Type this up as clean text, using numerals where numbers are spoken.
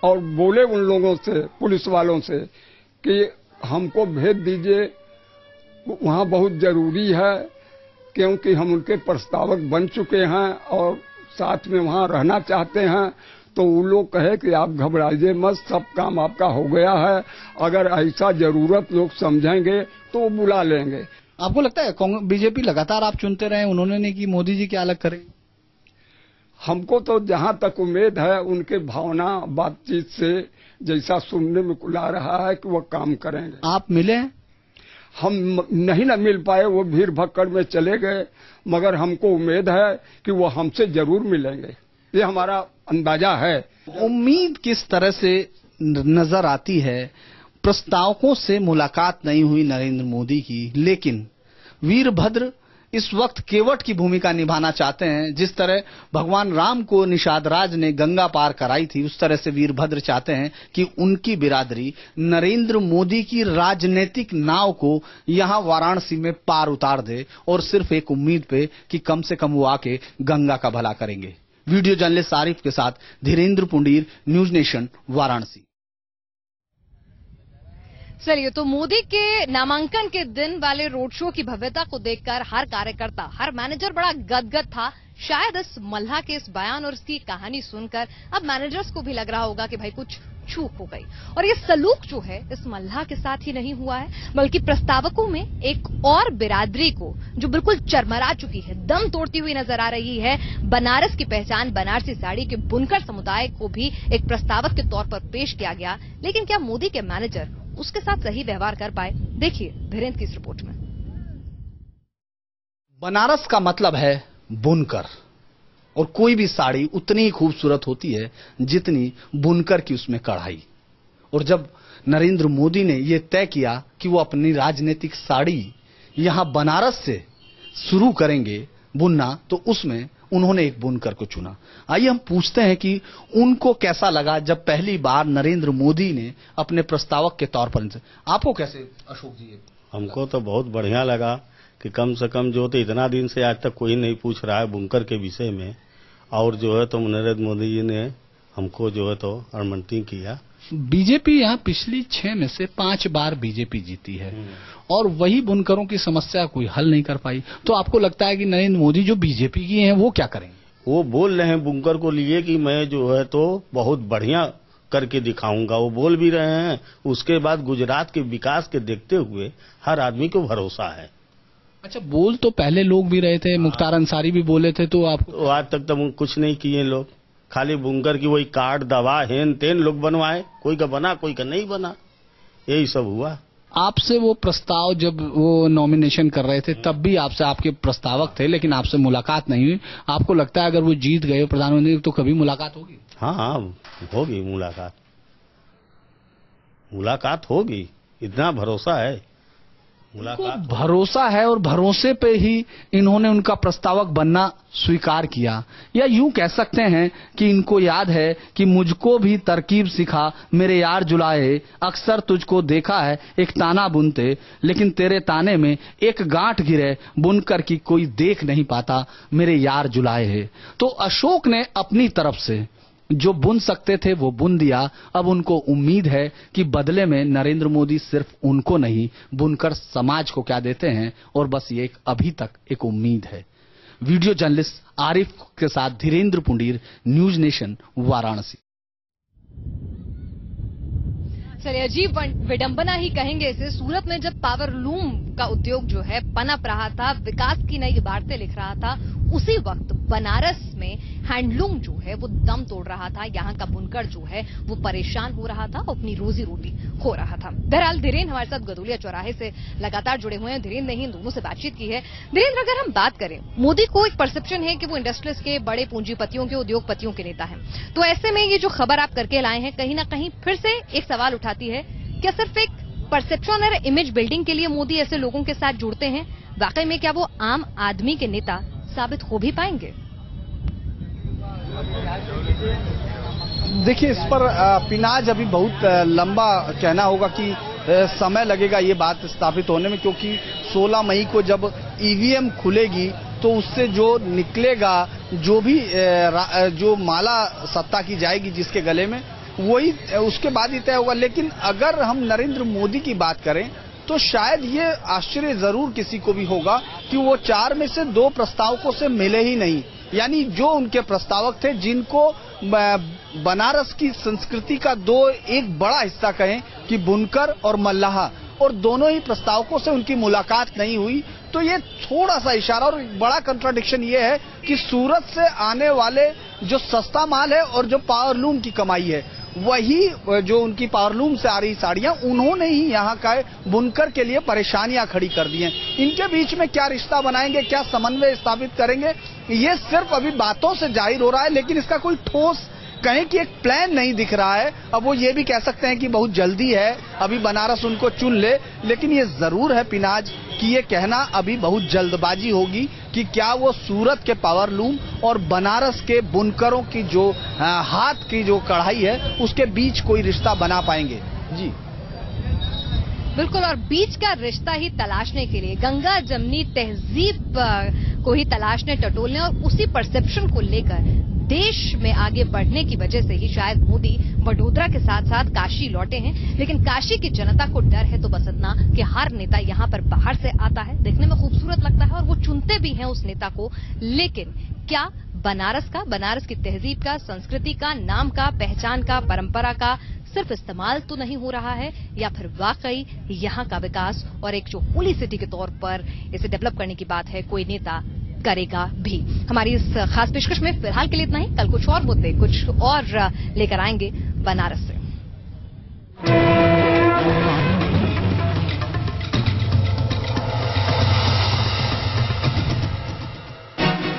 और बोले उन लोगों से, पुलिस वालों से, कि हमको भेज दीजिए, वहाँ बहुत जरूरी है, क्योंकि हम उनके प्रस्तावक बन चुके हैं और साथ में वहाँ रहना चाहते हैं। तो वो लोग कहे कि आप घबराइए मत, सब काम आपका हो गया है, अगर ऐसा जरूरत लोग समझेंगे तो वो बुला लेंगे। आपको लगता है बीजेपी लगातार आप चुनते रहे, उन्होंने नहीं की, मोदी जी क्या अलग करें? हमको तो जहां तक उम्मीद है उनके भावना बातचीत से जैसा सुनने में कुला रहा है कि वो काम करेंगे। आप मिले? हम नहीं ना मिल पाए, वो भीड़ भक्कड़ में चले गए, मगर हमको उम्मीद है कि वो हमसे जरूर मिलेंगे, ये हमारा अंदाजा है। उम्मीद किस तरह से नजर आती है? प्रस्तावकों से मुलाकात नहीं हुई नरेंद्र मोदी की, लेकिन वीरभद्र इस वक्त केवट की भूमिका निभाना चाहते हैं। जिस तरह भगवान राम को निषाद राज ने गंगा पार कराई थी, उस तरह से वीरभद्र चाहते हैं कि उनकी बिरादरी नरेंद्र मोदी की राजनीतिक नाव को यहां वाराणसी में पार उतार दे, और सिर्फ एक उम्मीद पे कि कम से कम वो आके गंगा का भला करेंगे। वीडियो जर्नलिस्ट आरिफ के साथ धीरेन्द्र पुंडीर, न्यूज नेशन, वाराणसी। चलिए, तो मोदी के नामांकन के दिन वाले रोड शो की भव्यता को देखकर हर कार्यकर्ता, हर मैनेजर बड़ा गदगद था। शायद इस मल्लाह के इस बयान और इसकी कहानी सुनकर अब मैनेजर्स को भी लग रहा होगा कि भाई कुछ चूक हो गई। और ये सलूक जो है इस मल्लाह के साथ ही नहीं हुआ है, बल्कि प्रस्तावकों में एक और बिरादरी को जो बिल्कुल चरमरा चुकी है, दम तोड़ती हुई नजर आ रही है। बनारस की पहचान बनारसी साड़ी के बुनकर समुदाय को भी एक प्रस्तावक के तौर पर पेश किया गया, लेकिन क्या मोदी के मैनेजर उसके साथ सही व्यवहार कर पाए? देखिए धीरेन्द्र की इस रिपोर्ट में। बनारस का मतलब है बुनकर, और कोई भी साड़ी उतनी ही खूबसूरत होती है जितनी बुनकर की उसमें कढ़ाई। और जब नरेंद्र मोदी ने यह तय किया कि वो अपनी राजनीतिक साड़ी यहां बनारस से शुरू करेंगे बुनना, तो उसमें उन्होंने एक बुनकर को चुना। आइए हम पूछते हैं कि उनको कैसा लगा जब पहली बार नरेंद्र मोदी ने अपने प्रस्तावक के तौर पर। आपको कैसे अशोक जी? हमको तो बहुत बढ़िया लगा कि कम से कम जो तो इतना दिन से आज तक कोई नहीं पूछ रहा है बुनकर के विषय में, और जो है तो नरेंद्र मोदी जी ने हमको जो है तो आमंत्रित किया। बीजेपी यहाँ पिछली 6 में से 5 बार बीजेपी जीती है, और वही बुनकरों की समस्या कोई हल नहीं कर पाई। तो आपको लगता है कि नरेंद्र मोदी जो बीजेपी की हैं वो क्या करेंगे? वो बोल रहे हैं बुनकर को लिए कि मैं जो है तो बहुत बढ़िया करके दिखाऊंगा, वो बोल भी रहे हैं। उसके बाद गुजरात के विकास के देखते हुए हर आदमी को भरोसा है। अच्छा, बोल तो पहले लोग भी रहे थे, मुख्तार अंसारी भी बोले थे, तो आपको? तो आज तक तो कुछ नहीं किए लोग, खाली बुनकर की वही कार्ड, दवा, हेन तेन लोग बनवाए, कोई का बना कोई का नहीं बना, यही सब हुआ। आपसे वो प्रस्ताव जब वो नॉमिनेशन कर रहे थे तब भी आपसे, आपके प्रस्तावक थे, लेकिन आपसे मुलाकात नहीं हुई। आपको लगता है अगर वो जीत गए प्रधानमंत्री तो कभी मुलाकात होगी? हाँ, होगी मुलाकात होगी, इतना भरोसा है। मुलाकात भरोसा है, और भरोसे पे ही इन्होंने उनका प्रस्तावक बनना स्वीकार किया। या यूं कह सकते हैं कि इनको याद है कि मुझको भी तरकीब सिखा मेरे यार जुलाए, अक्सर तुझको देखा है एक ताना बुनते, लेकिन तेरे ताने में एक गांठ गिरे, बुनकर की कोई देख नहीं पाता मेरे यार जुलाए है। तो अशोक ने अपनी तरफ से जो बुन सकते थे वो बुन दिया। अब उनको उम्मीद है कि बदले में नरेंद्र मोदी सिर्फ उनको नहीं, बुनकर समाज को क्या देते हैं, और बस ये अभी तक एक उम्मीद है। वीडियो जर्नलिस्ट आरिफ के साथ धीरेन्द्र पुंडीर, न्यूज नेशन, वाराणसी। चलिए, अजीब विडंबना ही कहेंगे इसे। सूरत में जब पावर लूम का उद्योग जो है पनप रहा था, विकास की नई इबारतें लिख रहा था, उसी वक्त बनारस में हैंडलूम जो है वो दम तोड़ रहा था। यहाँ का बुनकर जो है वो परेशान हो रहा था, अपनी रोजी रोटी खो रहा था। बहरहाल धीरेन्द्र हमारे साथ गदोलिया चौराहे से लगातार जुड़े हुए हैं। धीरेन्द्र ने ही इन दोनों से बातचीत की है। धीरेन्द्र, अगर हम बात करें, मोदी को एक परसेप्शन है कि वो इंडस्ट्रियलिस्ट के, बड़े पूंजीपतियों के, उद्योगपतियों के नेता हैं, तो ऐसे में ये जो खबर आप करके लाए हैं, कहीं ना कहीं फिर से एक सवाल उठाती है, क्या सिर्फ एक परसेप्शन और इमेज बिल्डिंग के लिए मोदी ऐसे लोगों के साथ जुड़ते हैं? वाकई में क्या वो आम आदमी के नेता साबित हो भी पाएंगे? देखिए, इस पर पिनाज अभी बहुत लंबा कहना होगा कि समय लगेगा ये बात स्थापित होने में, क्योंकि 16 मई को जब ईवीएम खुलेगी तो उससे जो निकलेगा, जो भी जो माला सत्ता की जाएगी जिसके गले में, वही उसके बाद ही तय होगा। लेकिन अगर हम नरेंद्र मोदी की बात करें तो शायद ये आश्चर्य जरूर किसी को भी होगा कि वो 4 में से 2 प्रस्तावकों से मिले ही नहीं। यानी जो उनके प्रस्तावक थे, जिनको बनारस की संस्कृति का एक बड़ा हिस्सा कहें कि बुनकर और मल्लाह, और दोनों ही प्रस्तावकों से उनकी मुलाकात नहीं हुई। तो ये थोड़ा सा इशारा और बड़ा कंट्राडिक्शन ये है कि सूरत से आने वाले जो सस्ता माल है और जो पावरलूम की कमाई है, वही जो उनकी पावरलूम से आ रही साड़ियां, उन्होंने ही यहाँ का बुनकर के लिए परेशानियां खड़ी कर दी हैं। इनके बीच में क्या रिश्ता बनाएंगे, क्या समन्वय स्थापित करेंगे, ये सिर्फ अभी बातों से जाहिर हो रहा है, लेकिन इसका कोई ठोस कहें कि एक प्लान नहीं दिख रहा है। अब वो ये भी कह सकते हैं कि बहुत जल्दी है, अभी बनारस उनको चुन ले, लेकिन ये जरूर है पिनाज कि ये कहना अभी बहुत जल्दबाजी होगी कि क्या वो सूरत के पावरलूम और बनारस के बुनकरों की जो हाथ की जो कढ़ाई है उसके बीच कोई रिश्ता बना पाएंगे। जी बिल्कुल, और बीच का रिश्ता ही तलाशने के लिए, गंगा जमनी तहजीब को ही तलाशने टटोलने और उसी परसेप्शन को लेकर देश में आगे बढ़ने की वजह से ही शायद मोदी वडोदरा के साथ साथ काशी लौटे हैं। लेकिन काशी की जनता को डर है तो बस इतना कि हर नेता यहाँ पर बाहर से आता है, देखने में खूबसूरत लगता है और वो चुनते भी हैं उस नेता को, लेकिन क्या बनारस की तहजीब का, संस्कृति का, नाम का, पहचान का, परंपरा का सिर्फ इस्तेमाल तो नहीं हो रहा है, या फिर वाकई यहाँ का विकास और एक जो होली सिटी के तौर पर इसे डेवलप करने की बात है कोई नेता करेगा भी। हमारी इस खास पेशकश में फिलहाल के लिए इतना ही। कल कुछ और मुद्दे, कुछ और लेकर आएंगे बनारस से।